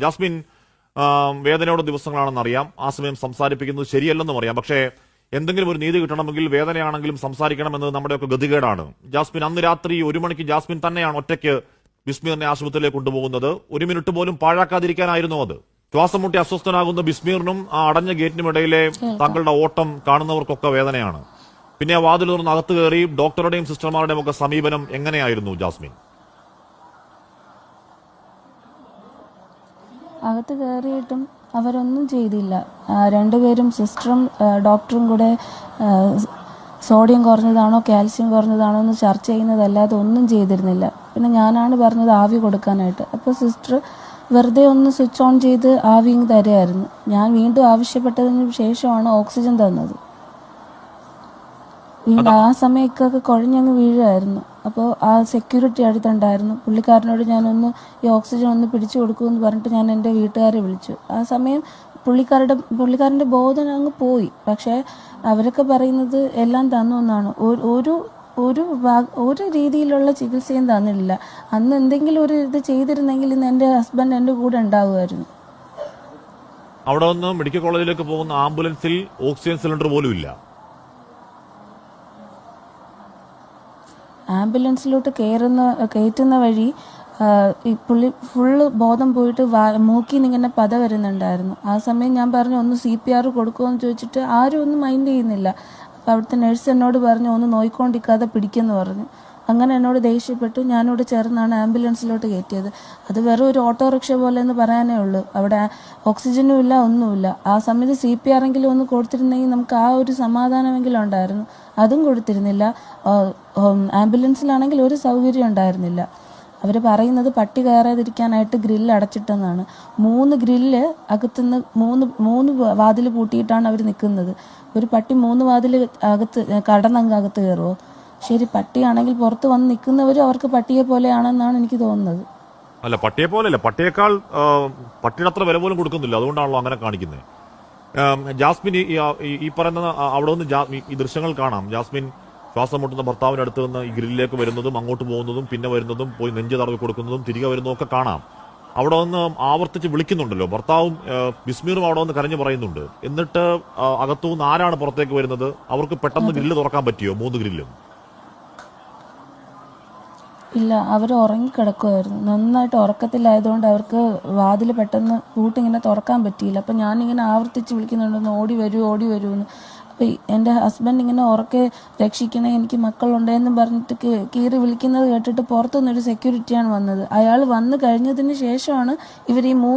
Jasmine വേദനയോടെ ദിവസങ്ങളാണെന്നറിയാം, ആ സമയം സംസാരിപ്പിക്കുന്നത് ശരിയല്ലെന്നും അറിയാം. പക്ഷേ എന്തെങ്കിലും ഒരു നീതി കിട്ടണമെങ്കിൽ വേദനയാണെങ്കിലും സംസാരിക്കണമെന്നത് നമ്മുടെയൊക്കെ ഗതികേടാണ്. ജാസ്മിൻ അന്ന് രാത്രി 1 മണിക്ക് ജാസ്മിൻ തന്നെയാണ് ഒറ്റയ്ക്ക് ബിസ്മീറിനെ ആശുപത്രിയിലേക്ക് കൊണ്ടുപോകുന്നത്. 1 മിനിറ്റ് പോലും പാഴാക്കാതിരിക്കാനായിരുന്നു അത്. ശ്വാസം മുട്ടി അസ്വസ്ഥനാകുന്ന ബിസ്മീറിനും ആ അടഞ്ഞ ഗേറ്റിനുമിടയിലെ താങ്കളുടെ ഓട്ടം കാണുന്നവർക്കൊക്കെ വേദനയാണ്. പിന്നെ ആ വാതിൽ തുറന്ന് അകത്ത് കയറി ഡോക്ടറുടെയും സിസ്റ്റർമാരുടെയും ഒക്കെ സമീപനം എങ്ങനെയായിരുന്നു ജാസ്മിൻ? അകത്ത് കയറിയിട്ടും അവരൊന്നും ചെയ്തില്ല. രണ്ടുപേരും സിസ്റ്ററും ഡോക്ടറും കൂടെ സോഡിയം കുറഞ്ഞതാണോ കാൽസ്യം കുറഞ്ഞതാണോ എന്ന് ചർച്ച ചെയ്യുന്നതല്ലാതെ ഒന്നും ചെയ്തിരുന്നില്ല. പിന്നെ ഞാനാണ് പറഞ്ഞത് ആവി കൊടുക്കാനായിട്ട്. അപ്പോൾ സിസ്റ്റർ വെറുതെ ഒന്ന് സ്വിച്ച് ഓൺ ചെയ്ത് ആവി തരുമായിരുന്നു. ഞാൻ വീണ്ടും ആവശ്യപ്പെട്ടതിന് ശേഷമാണ് ഓക്സിജൻ തന്നത്. വീണ്ടും ആ സമയമൊക്കെ കുഴഞ്ഞങ്ങ് വീഴുമായിരുന്നു. അപ്പോൾ ആ സെക്യൂരിറ്റി അടുത്തുണ്ടായിരുന്നു. പുള്ളിക്കാരനോട് ഞാനൊന്ന് ഈ ഓക്സിജൻ ഒന്ന് പിടിച്ചു കൊടുക്കുമെന്ന് പറഞ്ഞിട്ട് ഞാൻ എൻ്റെ വീട്ടുകാരെ വിളിച്ചു. ആ സമയം പുള്ളിക്കാരൻ്റെ ബോധം അങ്ങ് പോയി. പക്ഷേ അവരൊക്കെ പറയുന്നത് എല്ലാം തന്നു എന്നാണ്. ഒരു രീതിയിലുള്ള ചികിത്സയും തന്നില്ല. അന്ന് എന്തെങ്കിലും ഒരു ഇത് ചെയ്തിരുന്നെങ്കിൽ ഇന്ന് എൻ്റെ ഹസ്ബൻഡ് എൻ്റെ കൂടെ ഉണ്ടാവുമായിരുന്നു. അവിടെ നിന്ന് മെഡിക്കൽ കോളേജിലേക്ക് പോകുന്ന ആംബുലൻസിൽ ഓക്സിജൻ സിലിണ്ടർ പോലും ഇല്ല. ആംബുലൻസിലോട്ട് കയറ്റുന്ന വഴി ഈ പുള്ളി ഫുള്ള് ബോധം പോയിട്ട് മൂക്കിൽ നിന്ന് ഇങ്ങനെ പത വരുന്നുണ്ടായിരുന്നു. ആ സമയം ഞാൻ പറഞ്ഞു ഒന്ന് CPR കൊടുക്കുമെന്ന് ചോദിച്ചിട്ട് ആരും ഒന്നും മൈൻഡ് ചെയ്യുന്നില്ല. അപ്പോൾ അവിടുത്തെ നഴ്സ് എന്നോട് പറഞ്ഞു ഒന്ന് നോയിക്കൊണ്ടിരിക്കാതെ പിടിക്കുമെന്ന് പറഞ്ഞു. അങ്ങനെ എന്നോട് ദേഷ്യപ്പെട്ടു. ഞാനിവിടെ ചേർന്നാണ് ആംബുലൻസിലോട്ട് കയറ്റിയത്. അത് വെറും ഒരു ഓട്ടോറിക്ഷ പോലെ എന്ന് പറയാനേ ഉള്ളൂ. അവിടെ ഓക്സിജനും ഇല്ല, ഒന്നുമില്ല. ആ സമയത്ത് CPR എങ്കിലും ഒന്ന് കൊടുത്തിരുന്നെങ്കിൽ നമുക്ക് ആ ഒരു സമാധാനമെങ്കിലും ഉണ്ടായിരുന്നു. അതും കൊടുത്തിരുന്നില്ല. ആംബുലൻസിലാണെങ്കിൽ ഒരു സൗകര്യം ഉണ്ടായിരുന്നില്ല. അവർ പറയുന്നത് പട്ടി കയറാതിരിക്കാനായിട്ട് ഗ്രില്ല് അടച്ചിട്ടെന്നാണ്. 3 ഗ്രില്ല് അകത്തുനിന്ന് മൂന്ന് വാതിൽ പൂട്ടിയിട്ടാണ് അവർ നിൽക്കുന്നത്. ഒരു പട്ടി 3 വാതിൽ കടന്നങ്ങ് അകത്ത് കയറുമോ? ശരി, പട്ടിയാണെങ്കിൽ പുറത്ത് വന്ന് നിൽക്കുന്നവരും അവർക്ക് പട്ടിയെ പോലെയാണെന്നാണ് എനിക്ക് തോന്നുന്നത്. അല്ല, പട്ടിയെ പോലെയല്ല, പട്ടിയേക്കാൾ പട്ടിയുടെ അത്ര വില പോലും കൊടുക്കുന്നില്ല. അതുകൊണ്ടാണല്ലോ അങ്ങനെ കാണിക്കുന്നത്. ജാസ്മിൻ ഈ പറയുന്ന അവിടെ നിന്ന് ഈ ദൃശ്യങ്ങൾ കാണാം. ജാസ്മിൻ ശ്വാസം മുട്ടുന്ന ഭർത്താവിന്റെ അടുത്ത് നിന്ന് ഈ ഗ്രില്ലിലേക്ക് വരുന്നതും അങ്ങോട്ട് പോകുന്നതും പിന്നെ വരുന്നതും പോയി നെഞ്ച് തടവി കൊടുക്കുന്നതും തിരികെ വരുന്നതും ഒക്കെ കാണാം. അവിടെ നിന്ന് ആവർത്തിച്ച് വിളിക്കുന്നുണ്ടല്ലോ. ഭർത്താവും ബിസ്മീറും അവിടെ നിന്ന് കരഞ്ഞു പറയുന്നുണ്ട്. എന്നിട്ട് അകത്തുനിന്ന് ആരാണ് പുറത്തേക്ക് വരുന്നത്? അവർക്ക് പെട്ടെന്ന് ഗ്രില്ല് തുറക്കാൻ പറ്റിയോ? 3 ഗ്രില്ലും ഇല്ല, അവർ ഉറങ്ങിക്കിടക്കുമായിരുന്നു. നന്നായിട്ട് ഉറക്കത്തിലായതുകൊണ്ട് അവർക്ക് വാതിൽ പെട്ടെന്ന് പൂട്ടിങ്ങനെ തുറക്കാൻ പറ്റിയില്ല. അപ്പം ഞാനിങ്ങനെ ആവർത്തിച്ച് വിളിക്കുന്നുണ്ടെന്ന് ഓടി വരൂ എന്ന്. അപ്പോൾ എൻ്റെ ഹസ്ബൻഡ് ഇങ്ങനെ ഉറക്കെ രക്ഷിക്കണേ, എനിക്ക് മക്കളുണ്ടെന്നും പറഞ്ഞിട്ട് കീറി വിളിക്കുന്നത് കേട്ടിട്ട് പുറത്തുനിന്നൊരു സെക്യൂരിറ്റിയാണ് വന്നത്. അയാൾ വന്നു കഴിഞ്ഞതിന് ശേഷമാണ് ഇവർ ഈ 3